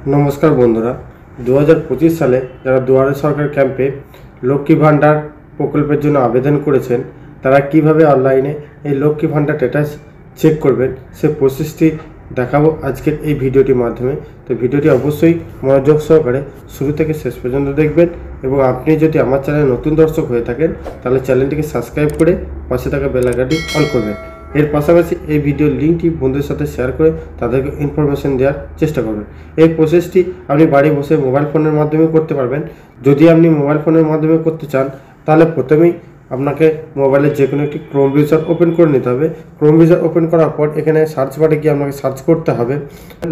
नमस्कार बंधुरा 2025 साले যারা দুয়ারে সরকার ক্যাম্পে লক্ষ্মী ভান্ডার প্রকল্পের জন্য আবেদন করেছেন তারা কিভাবে অনলাইনে এই লক্ষ্মী ভান্ডার স্ট্যাটাস চেক করবেন সে প্রসেসটি দেখাবো আজকের এই ভিডিওটির মাধ্যমে। তো ভিডিওটি অবশ্যই মনোযোগ সহকারে শুরু থেকে শেষ পর্যন্ত দেখবেন এবং আপনি যদি আমার চ্যানেলে নতুন দর্শক হয়ে থাকেন তাহলে চ্যানেলটিকে সাবস্ক্রাইব করে পাশে থাকা বেল আইকনটি অন করবেন। এর পাশাপাশি এই ভিডিওর লিঙ্কটি বন্ধুদের সাথে শেয়ার করে তাদেরকে ইনফরমেশন দেওয়ার চেষ্টা করবেন। এই প্রসেসটি আপনি বাড়ি বসে মোবাইল ফোনের মাধ্যমে করতে পারবেন। যদি আপনি মোবাইল ফোনের মাধ্যমে করতে চান তাহলে প্রথমেই আপনাকে মোবাইলের যে কোনো একটি ক্রোম ব্রাউজার ওপেন করে নিতে হবে। ক্রোম ব্রাউজার ওপেন করার পর এখানে সার্চ বারে গিয়ে আপনাকে সার্চ করতে হবে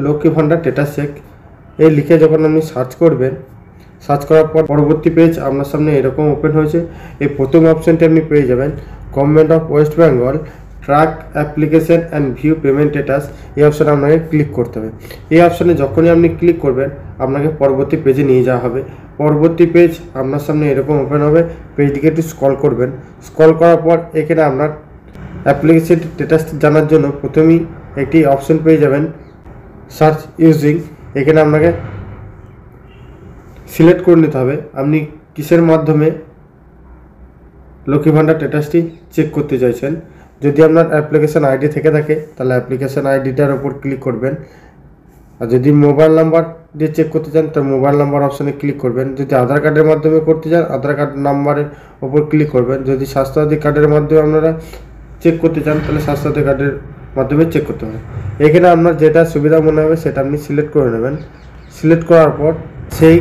লক্ষ্মী ভান্ডার স্ট্যাটাস চেক। এই লিখে যখন আপনি সার্চ করবেন, সার্চ করার পর পরবর্তী পেজ আপনার সামনে এরকম ওপেন হয়েছে। এই প্রথম অপশানটি আপনি পেয়ে যাবেন government of West Bengal track application and view payment status. এই অপশানে আপনাকে ক্লিক করতে হবে। এই অপশানে যখনই আপনি ক্লিক করবেন আপনাকে পরবর্তী পেজে নিয়ে যাওয়া হবে। পরবর্তী পেজ আপনার সামনে এরকম ওপেন হবে। পেজটিকে একটু স্ক্রল করবেন। স্ক্রল করার পর এখানে আপনার অ্যাপ্লিকেশন স্ট্যাটাস জানার জন্য প্রথমেই একটি অপশন পেয়ে যাবেন সার্চ ইউজিং। এখানে আপনাকে সিলেক্ট করে নিতে হবে আপনি কিসের মাধ্যমে লক্ষ্মী ভান্ডার স্ট্যাটাসটি চেক করতে চাইছেন। যদি আপনার অ্যাপ্লিকেশন আইডি থেকে থাকে তাহলে অ্যাপ্লিকেশন আইডিটার ওপর ক্লিক করবেন, আর যদি মোবাইল নাম্বার দিয়ে চেক করতে চান তাহলে মোবাইল নাম্বার অপশানে ক্লিক করবেন। যদি আধার কার্ডের মাধ্যমে করতে চান আধার কার্ড নাম্বারের ওপর ক্লিক করবেন। যদি স্বাস্থ্যসাথী কার্ডের মাধ্যমে আপনারা চেক করতে চান তাহলে স্বাস্থ্যসাথী কার্ডের মাধ্যমে চেক করতে হবে। এখানে আপনার যেটা সুবিধা মনে হবে সেটা আপনি সিলেক্ট করে নেবেন। সিলেক্ট করার পর সেই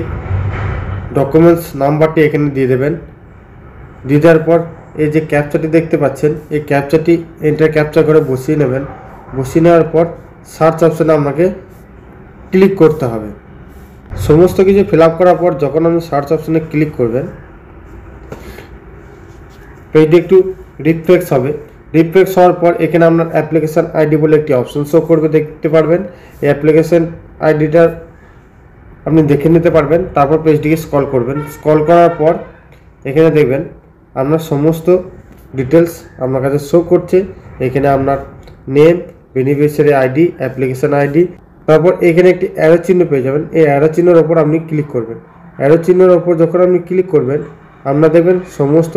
ডকুমেন্টস নাম্বারটি এখানে দিয়ে দেবেন। দিয়ে দেওয়ার পর এই যে ক্যাপচাটি দেখতে পাচ্ছেন এই ক্যাপচাটি এন্টার ক্যাপচা করে বসিয়ে নেবেন। বসিয়ে নেওয়ার পর সার্চ অপশানে আপনাকে ক্লিক করতে হবে। সমস্ত কিছু ফিল আপ করার পর যখন আপনি সার্চ অপশানে ক্লিক করবেন পেজটি একটু রিফ্রেশ হবে। রিফ্রেশ হওয়ার পর এখানে আপনার অ্যাপ্লিকেশান আইডি বলে একটি অপশন শো করবে, দেখতে পারবেন। এই অ্যাপ্লিকেশান আইডিটা আপনি দেখে নিতে পারবেন। তারপর পেজটিকে স্ক্রল করবেন। স্ক্রল করার পর এখানে দেখবেন আপনার সমস্ত ডিটেলস আপনার কাছে শো করছে। এখানে আপনার name, beneficiary ID, application ID, তারপর এখানে একটি অ্যারো চিহ্ন পেয়ে যাবেন। এই অ্যারো চিহ্নের ওপর আপনি ক্লিক করবেন। অ্যারো চিহ্নের ওপর যখন আপনি ক্লিক করবেন আপনারা দেখবেন সমস্ত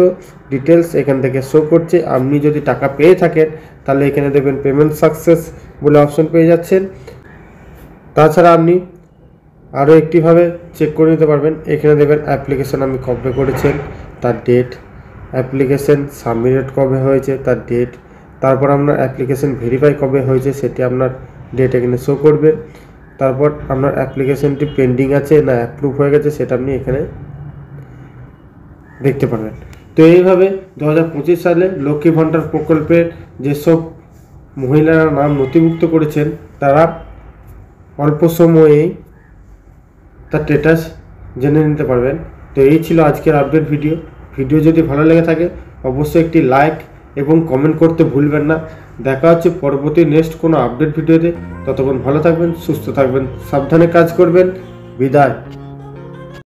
ডিটেলস এখান থেকে শো করছে। আপনি যদি টাকা পেয়ে থাকেন তাহলে এখানে দেখবেন পেমেন্ট সাকসেস বলে অপশন পেয়ে যাচ্ছেন। তাছাড়া আপনি আরও একটিভাবে চেক করে নিতে পারবেন। এখানে দেখবেন অ্যাপ্লিকেশান আপনি কবে করেছেন তার ডেট, অ্যাপ্লিকেশান সাবমিট কবে হয়েছে তার ডেট, তারপর আপনার অ্যাপ্লিকেশান ভেরিফাই কবে হয়েছে সেটি আপনার ডেট এখানে শো করবে। তারপর আপনার অ্যাপ্লিকেশানটি পেন্ডিং আছে না অ্যাপ্রুভ হয়ে গেছে সেটা আপনি এখানে দেখতে পারবেন। তো এইভাবে 2025 সালে লক্ষ্মী ভান্ডার প্রকল্পের যেসব মহিলারা নাম নথিভুক্ত করেছেন তারা অল্প সময়েই তার স্ট্যাটাস জেনে নিতে পারবেন। তো এই ছিল আজকের আপডেট ভিডিও। ভিডিও যদি ভালো লেগে থাকে অবশ্যই একটি লাইক এবং কমেন্ট করতে ভুলবেন না। দেখা হচ্ছে পরবর্তী নেক্সট কোনো আপডেট ভিডিওতে। ততক্ষণ ভালো থাকবেন, সুস্থ থাকবেন, সাবধানে কাজ করবেন। বিদায়।